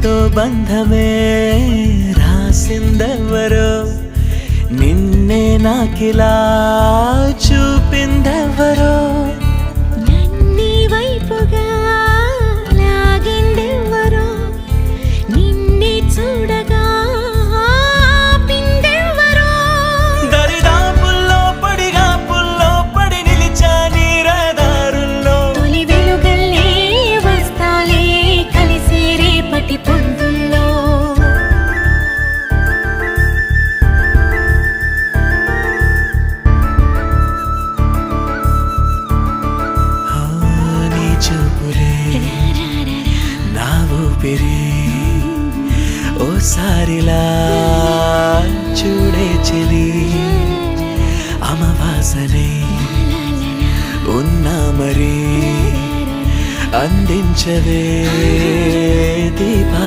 నీతో బంధమే రాసిందెవరో నిన్నే నాకిలా చూపిందెవరో నన్నీ వైపుగా లాగిందెవరో నిన్నే చూడగా ఆపిందెవరో దరిదాపుల్లో పడిగాపుల్లో పడి నిలిచా నీ రహదారుల్లో తొలి వెలుగల్లే వస్తాలే కలిసి రేపటి పొద్దుల్లో నీ చూపులే నా ఊపిరి ఓసారిలా చూడే చెలి అమవాసనే ఉన్నా మరి అందించవే దీపా